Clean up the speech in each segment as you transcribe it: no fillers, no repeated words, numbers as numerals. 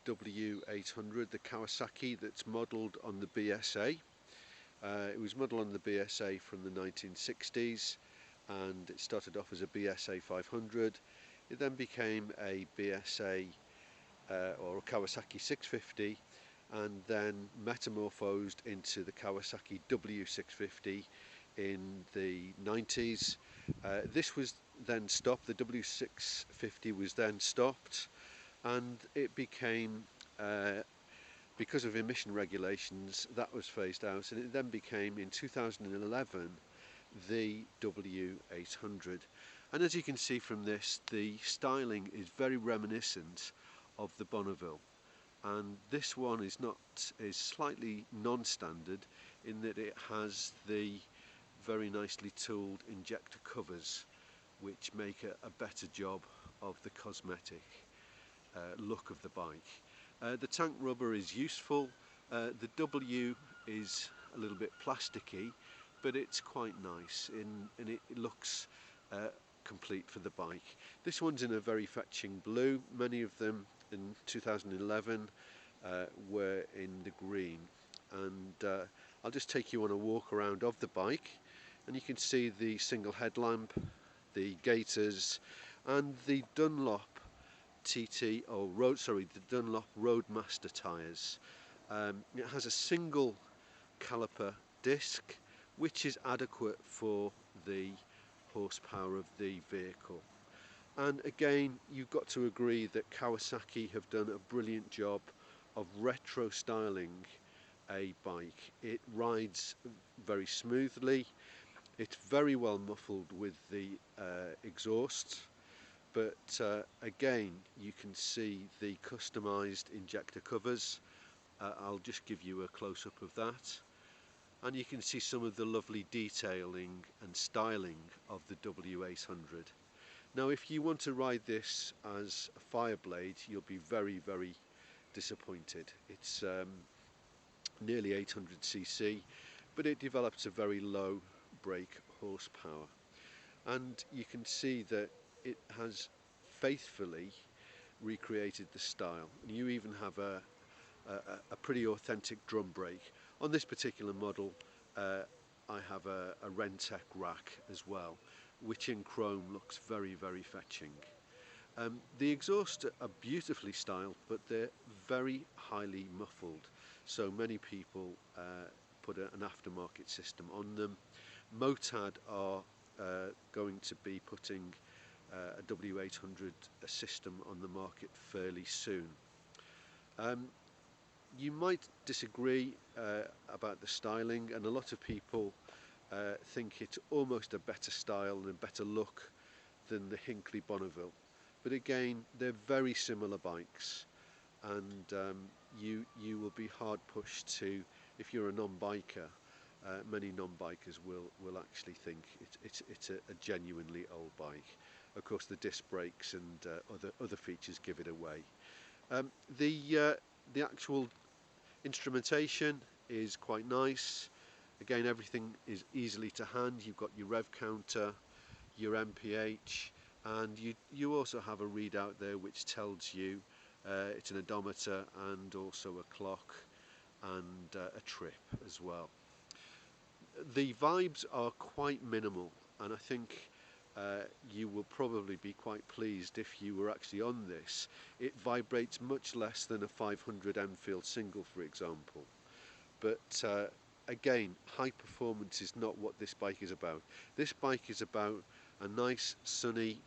W800, the Kawasaki, that's modelled on the BSA. It was modelled on the BSA from the 1960s, and it started off as a BSA 500. It then became a BSA or a Kawasaki 650, and then metamorphosed into the Kawasaki W650 in the 90s. This was then stopped, the W650 was then stopped, and it became, because of emission regulations, that was phased out, and it then became, in 2011, the W800. And as you can see from this, the styling is very reminiscent of the Bonneville, and this one is slightly non-standard in that it has the very nicely tooled injector covers, which make a better job of the cosmetic look of the bike. The tank rubber is useful. The W is a little bit plasticky, but it's quite nice, and it looks complete for the bike. This one's in a very fetching blue. Many of them in 2011 were in the green, and I'll just take you on a walk around of the bike, and you can see the single headlamp, the gaiters, and the Dunlop the Dunlop Roadmaster tyres. It has a single caliper disc, which is adequate for the horsepower of the vehicle. And again, you've got to agree that Kawasaki have done a brilliant job of retro styling a bike. It rides very smoothly, it's very well muffled with the exhaust, but again, you can see the customized injector covers. I'll just give you a close-up of that, and you can see some of the lovely detailing and styling of the W800. Now, if you want to ride this as a Fireblade, you'll be very, very disappointed. It's nearly 800cc, but it develops a very low brake horsepower, and you can see that it has faithfully recreated the style. You even have a pretty authentic drum brake. On this particular model, I have a Rentec rack as well, which in chrome looks very, very fetching. The exhausts are beautifully styled, but they're very highly muffled, so many people put an aftermarket system on them. Motad are going to be putting a W800 system on the market fairly soon. You might disagree about the styling, and a lot of people think it's almost a better style and a better look than the Hinckley Bonneville. But again, they're very similar bikes, and you will be hard pushed to, if you're a non-biker, many non-bikers will actually think it's a genuinely old bike. Of course, the disc brakes and other features give it away. The actual instrumentation is quite nice. Again, everything is easily to hand. You've got your rev counter, your MPH, and you also have a readout there which tells you it's an odometer and also a clock and a trip as well. The vibes are quite minimal, and I think you will probably be quite pleased if you were actually on this. It vibrates much less than a 500 Enfield single, for example. But again, high performance is not what this bike is about. This bike is about a nice sunny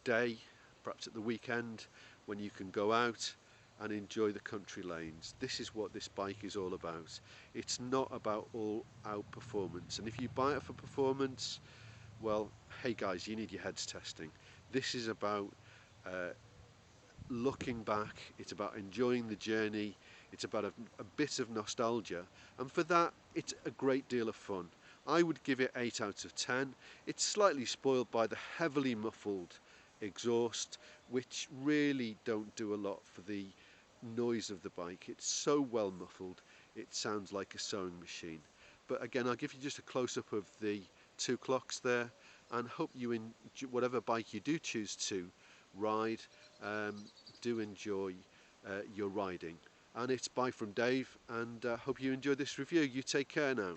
day, perhaps at the weekend, when you can go out and enjoy the country lanes. This is what this bike is all about. It's not about all out performance, and if you buy it for performance, well, hey guys, you need your heads testing. This is about looking back, it's about enjoying the journey, it's about a bit of nostalgia, and for that it's a great deal of fun. I would give it 8 out of 10. It's slightly spoiled by the heavily muffled exhaust, which really don't do a lot for the noise of the bike. It's so well muffled, it sounds like a sewing machine. But again, I'll give you just a close-up of the two clocks there, and hope you, whatever bike you do choose to ride. Do enjoy your riding. And it's bye from Dave, and hope you enjoyed this review. You take care now.